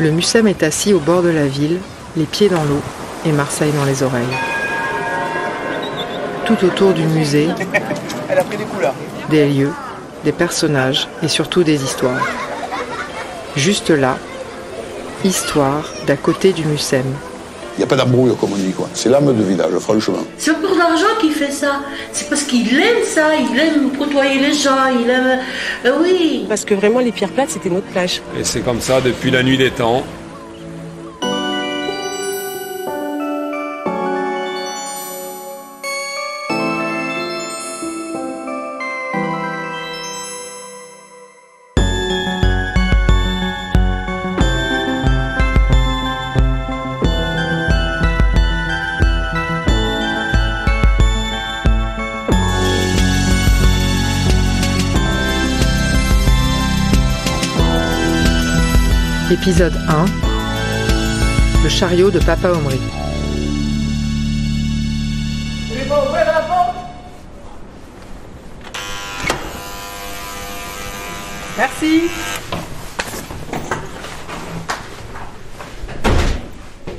Le Mucem est assis au bord de la ville, les pieds dans l'eau et Marseille dans les oreilles. Tout autour du musée, elle a pris des couleurs. Des lieux, des personnages et surtout des histoires. Juste là, histoire d'à côté du Mucem. Il n'y a pas d'embrouille, comme on dit, quoi. C'est l'âme de village, franchement. C'est pour l'argent qu'il fait ça. C'est parce qu'il aime ça, il aime côtoyer les gens, il aime... oui. Parce que vraiment, les pierres plates, c'était notre plage. Et c'est comme ça depuis la nuit des temps. Épisode 1. Le chariot de Papa Omri. Tu veux pas ouvrir la porte? Merci.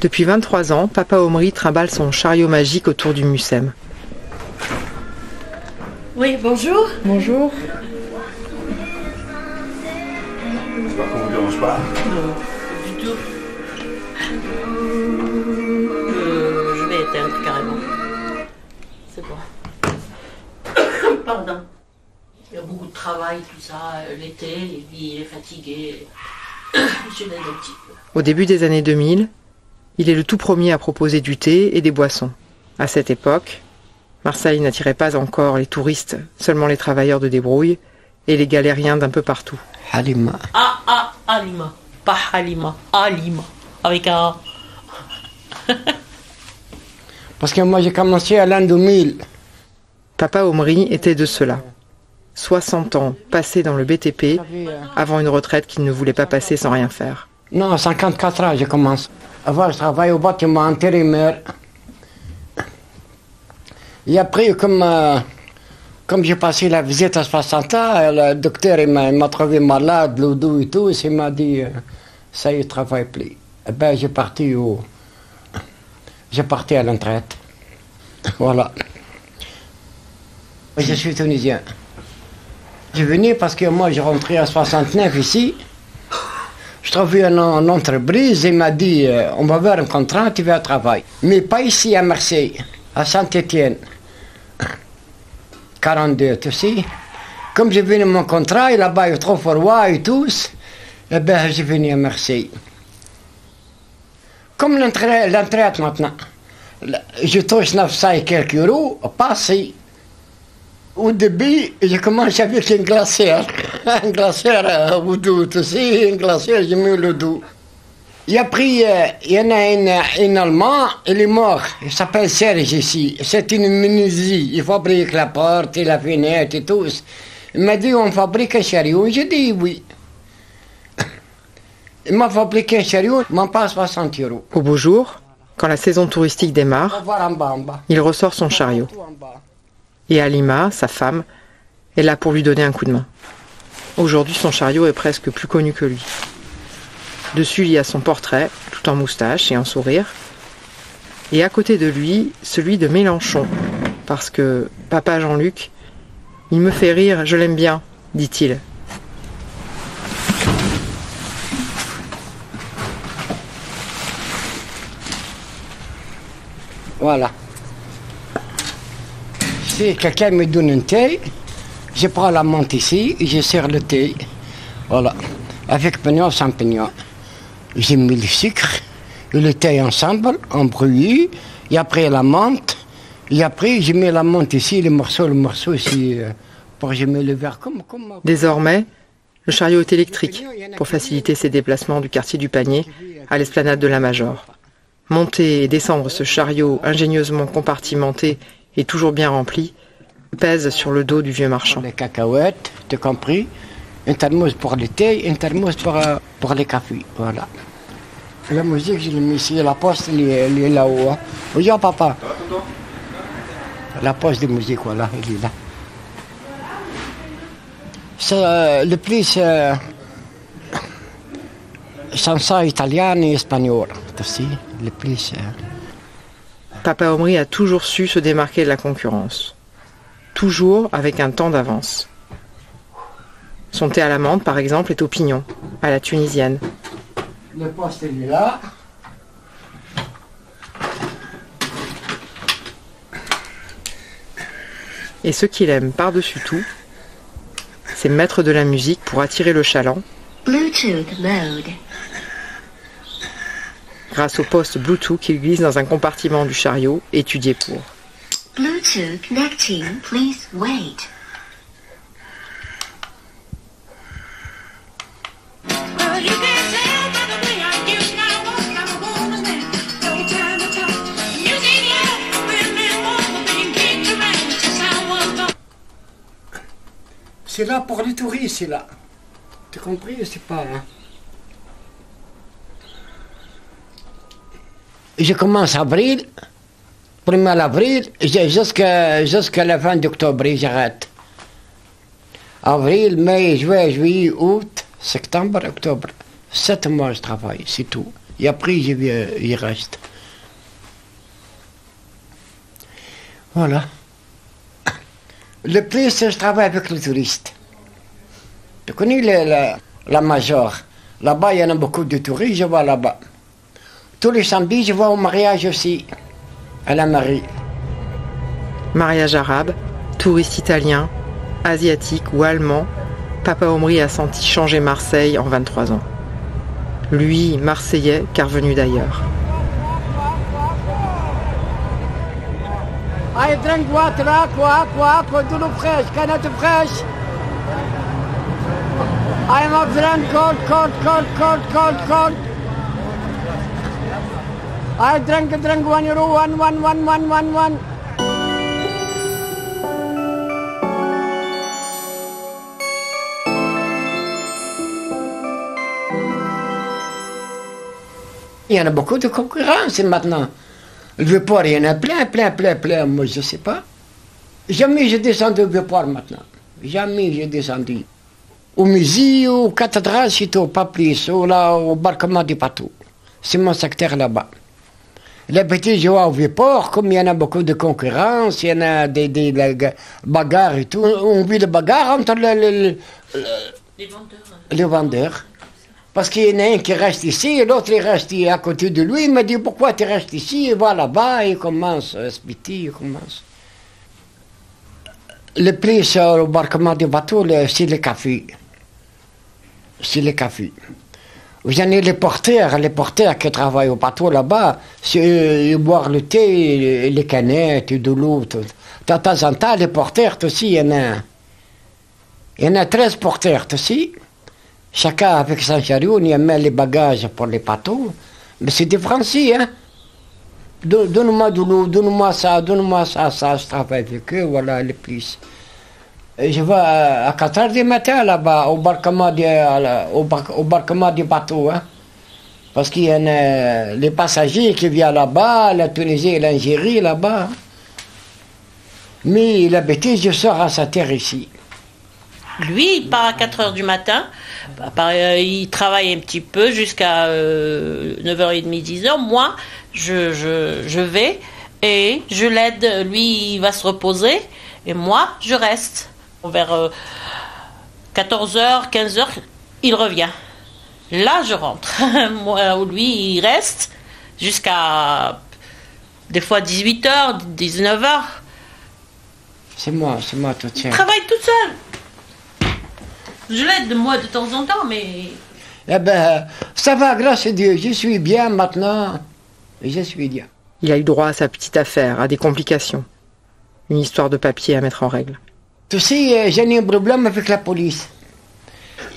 Depuis 23 ans, Papa Omri trimballe son chariot magique autour du Mucem. Oui, bonjour. Bonjour. J'espère qu'on ne vous dérange pas. Non, du tout. Je vais éteindre carrément. C'est bon. Pardon. Il y a beaucoup de travail, tout ça, l'été, il est fatigué. Je l'aide un petit peu. Au début des années 2000, il est le tout premier à proposer du thé et des boissons. À cette époque, Marseille n'attirait pas encore les touristes, seulement les travailleurs de débrouille et les galériens d'un peu partout. Halima. Halima. Pas Halima. Halima. Avec un... Parce que moi, j'ai commencé à l'an 2000. Papa Omri était de ceux-là. 60 ans passés dans le BTP, avant une retraite qu'il ne voulait pas passer sans rien faire. Non, 54 ans, j'ai commencé. Avant, je travaillais au bâtiment intérimaire. Et après, comme j'ai passé la visite à 60 ans, le docteur il m'a trouvé malade, le dos et tout, il m'a dit, ça y est, travaille plus. Eh ben, j'ai parti à la retraite. Voilà. Je suis tunisien. Je venu parce que moi, j'ai rentré à 69 ici. Je trouvais une entreprise, il m'a dit, on va faire un contrat, tu vas travailler. Mais pas ici à Marseille, à Saint-Étienne. 42, tu sais. Comme j'ai venu mon contrat, et là-bas il est trop froid et tout, eh bien j'ai venu à Marseille. Comme l'entraide maintenant. Je touche 900 et quelques euros, passé. Au début, je commence avec une glacière. Un glacière au dos, tu sais, une glacière, j'ai mis le dos. Et après, il y en a un Allemand, il est mort. Il s'appelle Serge ici. C'est une menuiserie. Il fabrique la porte et la fenêtre et tout. Il m'a dit, on fabrique un chariot. J'ai dit oui. Il m'a fabriqué un chariot, il m'en passe 60 euros. Au beau jour, quand la saison touristique démarre, il ressort son chariot. Et Halima, sa femme, est là pour lui donner un coup de main. Aujourd'hui, son chariot est presque plus connu que lui. Dessus, il y a son portrait, tout en moustache et en sourire. Et à côté de lui, celui de Mélenchon. Parce que papa Jean-Luc, il me fait rire, je l'aime bien, dit-il. Voilà. Si quelqu'un me donne un thé, je prends la menthe ici et je sers le thé. Voilà. Avec pignon, sans pignon. J'ai mis le sucre et le thé ensemble, en brouillis, et après la menthe. Et après, j'ai mis la menthe ici, le morceau ici, pour que je mets le verre comme... Désormais, le chariot est électrique pour faciliter ses déplacements du quartier du Panier à l'esplanade de la Major. Monter et descendre ce chariot ingénieusement compartimenté et toujours bien rempli pèse sur le dos du vieux marchand. Les cacahuètes, t'as compris? Une thermos pour le thé, une thermos pour les cafés, voilà. La musique, je l'ai mis ici, la poste, elle est là-haut. Hein. Regarde, papa. La poste de musique, voilà, elle est là. C'est le plus... salsa italienne et espagnole. Aussi, les plus. Papa Omri a toujours su se démarquer de la concurrence. Toujours avec un temps d'avance. Son thé à la menthe, par exemple, est au pignon, à la tunisienne. Le poste est là. Et ce qu'il aime par-dessus tout, c'est mettre de la musique pour attirer le chaland. Bluetooth mode. Grâce au poste Bluetooth qu'il glisse dans un compartiment du chariot, étudié pour. Bluetooth connecting, please wait. C'est là pour les touristes, c'est là. Tu as compris, c'est pas... Hein? Je commence avril, 1er avril, jusqu'à la fin d'octobre, j'arrête. Avril, mai, juin, juillet, août, septembre, octobre. 7 mois je travaille, c'est tout. Et après, il reste. Voilà. Le plus, je travaille avec les touristes. Tu connais la Major. Là-bas, il y en a beaucoup de touristes, je vois là-bas. Tous les samedis, je vais au mariage aussi, à la mairie. Mariage arabe, touriste italien, asiatique ou allemand, Papa Omri a senti changer Marseille en 23 ans. Lui, Marseillais, car venu d'ailleurs. I drink water, aqua, de l'eau fraîche, canette fraîche. I'm a friend, cold. I drink 1 euro, one. Il y en a beaucoup de concurrence maintenant. Le Vieux-Port, il y en a plein. Moi, je ne sais pas. Jamais j'ai descendu au Vieux-Port maintenant. Jamais j'ai descendu. Au musée, aux cathédrales, c'est tout, pas plus. Ou là, au barquement du bateau. C'est mon secteur là-bas. Les petits jouent au Vieux-Port, comme il y en a beaucoup de concurrence, il y en a des bagarres et tout. On vit les bagarres entre les vendeurs. Parce qu'il y en a un qui reste ici, et l'autre il reste à côté de lui. Il me dit pourquoi tu restes ici, il va là-bas, il commence à se péter, il commence. Le plus au barquement du bateau, c'est le café. C'est le café. Vous avez les porteurs qui travaillent au bateau là-bas, c'est boire le thé, les canettes, de l'eau. De temps en temps, les porteurs aussi, il y en a 13 porteurs aussi. Chacun avec son chariot, il met les bagages pour les bateaux. Mais c'est des Français, hein. Donne-moi de l'eau, donne-moi ça, je travaille avec eux, voilà, les plus. Et je vais à 4 h du matin là-bas, au barquement du bateau, hein. Parce qu'il y a les passagers qui viennent là-bas, la Tunisie et l'Algérie là-bas. Mais la bêtise, je sors à sa terre ici. Lui, il part à 4 h du matin, il travaille un petit peu jusqu'à 9h30, 10h. Moi, je vais et je l'aide. Lui, il va se reposer et moi, je reste. Vers 14h, 15h, il revient. Là, je rentre. Moi, lui, il reste jusqu'à des fois 18h, 19h. C'est moi tout seul. Il travaille tout seul. Je l'aide moi de temps en temps, mais... Eh ben, ça va, grâce à Dieu. Je suis bien maintenant. Je suis bien. Il a eu droit à sa petite affaire, à des complications. Une histoire de papier à mettre en règle. Tu sais, j'ai eu un problème avec la police.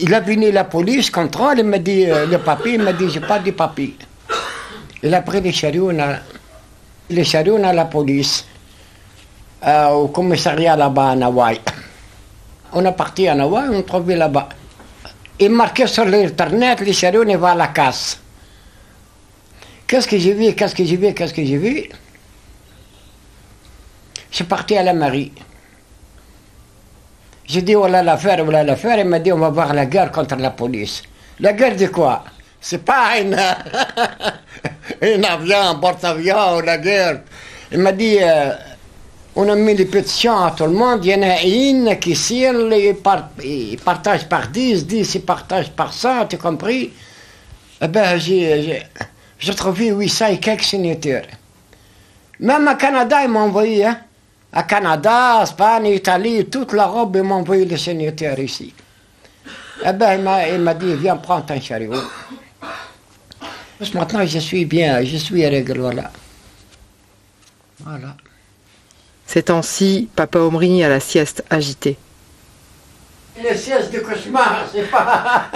Il a venu la police, contrôle, il m'a dit le papier, il m'a dit j'ai pas de papier. Il a pris les chariots à la police, au commissariat là-bas à Hawaï. On est parti à Hawaï, on trouvait là-bas. Il marquait sur l'internet, les chariots ne vont à la casse. Qu'est-ce que j'ai vu? Je suis parti à la mairie. J'ai dit, voilà l'affaire. Il m'a dit, on va voir la guerre contre la police. La guerre de quoi? C'est pas un avion, un porte-avions ou la guerre. Il m'a dit, on a mis les pétitions à tout le monde, il y en a une qui signe, il partage par 10, 10 il partage par 100, tu as compris? Eh ben, j'ai trouvé 800 et quelques signatures. Même à Canada, ils m'ont envoyé, hein. À Canada, Espagne, Italie, toute l'Europe, ils m'ont envoyé les signatures ici. Eh ben, il m'a dit, viens prendre ton chariot. Parce que maintenant, je suis bien, je suis régulier, voilà. Ces temps-ci, Papa Omri a la sieste agitée. Une sieste de cauchemar, c'est pas...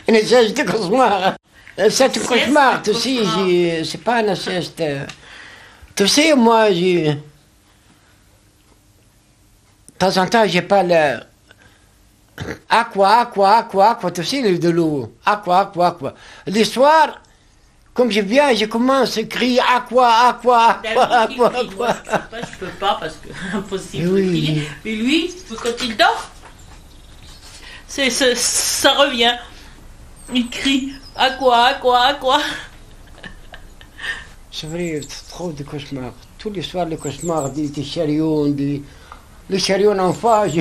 Une sieste de cauchemar. C'est un cauchemar, tu sais, c'est pas une sieste... Tu sais, moi, de temps en temps, j'ai pas le... Aqua, tu sais, de l'eau. Aqua. Le soir, comme je viens, je commence à crier aqua. Je peux pas parce que impossible. Oui. Mais lui, quand il dort, ça revient. Il crie aqua. C'est vrai, c'est trop de cauchemars. Tous les soirs, les cauchemars des chariots, les chariots en face.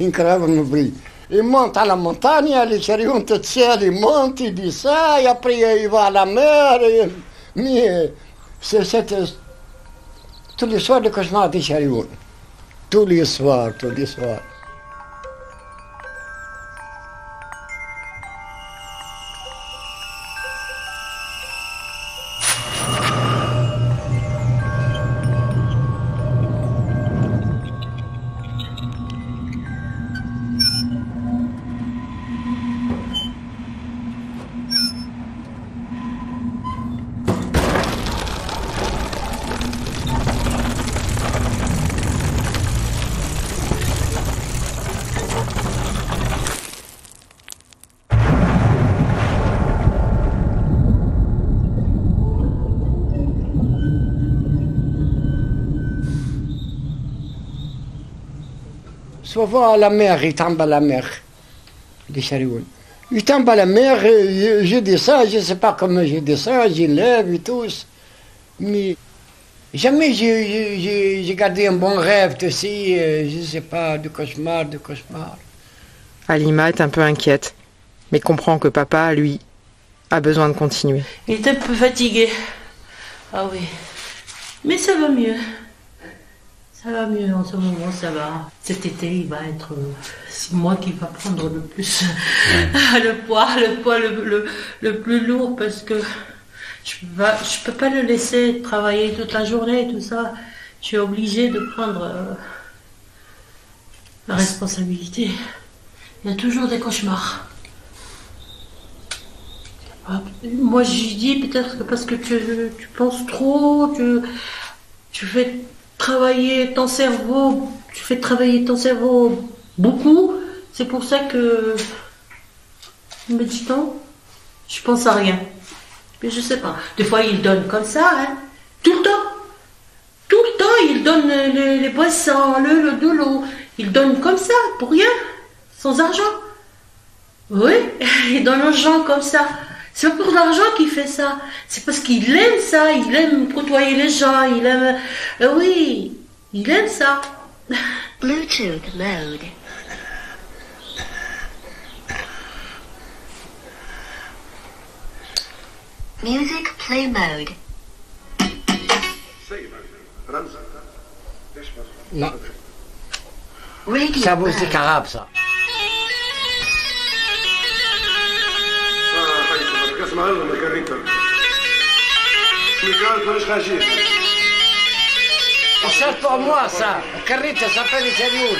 Incroyable bruit. Il monte à la montagne, les chariots tout seuls, il monte, il dit ça, et après il va à la mer. Mais c'est tous les soirs, les cauchemars des chariots. Tous les soirs. Souvent à la mer, il tombe à la mer, les chariots. Il tombe à la mer, je descends, je ne sais pas comment je descends, je lève et tout. Mais jamais j'ai gardé un bon rêve, tu sais, je ne sais pas, de cauchemar. Halima est un peu inquiète, mais comprend que papa, lui, a besoin de continuer. Il est un peu fatigué. Ah oui. Mais ça va mieux. Ça va mieux en ce moment, ça va. Cet été, il va être... C'est moi qui va prendre le plus le poids le plus lourd parce que je peux pas le laisser travailler toute la journée, tout ça. Je suis obligée de prendre la responsabilité. Il y a toujours des cauchemars. Moi, je dis peut-être que parce que tu penses trop, tu fais... travailler ton cerveau, tu fais travailler ton cerveau beaucoup, c'est pour ça que, mais du temps, je pense à rien. Mais je sais pas. Des fois, il donne comme ça, hein. Tout le temps, il donne les boissons, de l'eau. Il donne comme ça, pour rien, sans argent. Oui, il donne aux gens comme ça. C'est pas pour l'argent qu'il fait ça. C'est parce qu'il aime ça. Il aime côtoyer les gens. Il aime... oui, il aime ça. Bluetooth mode. Music play mode. Non. Radio Ça vous mode. c'est arabe, ça. Ça pour moi, ça. Carrita s'appelle les chariots.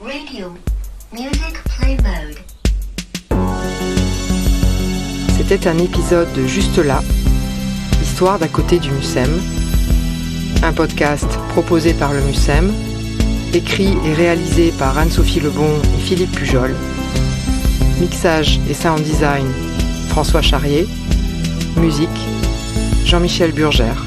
Radio music play mode. C'était un épisode de Juste là, histoire d'à côté du Mucem. Un podcast proposé par le MUSEM, écrit et réalisé par Anne-Sophie Lebon et Philippe Pujol. Mixage et sound design, François Charrier. Musique, Jean-Michel Burgère.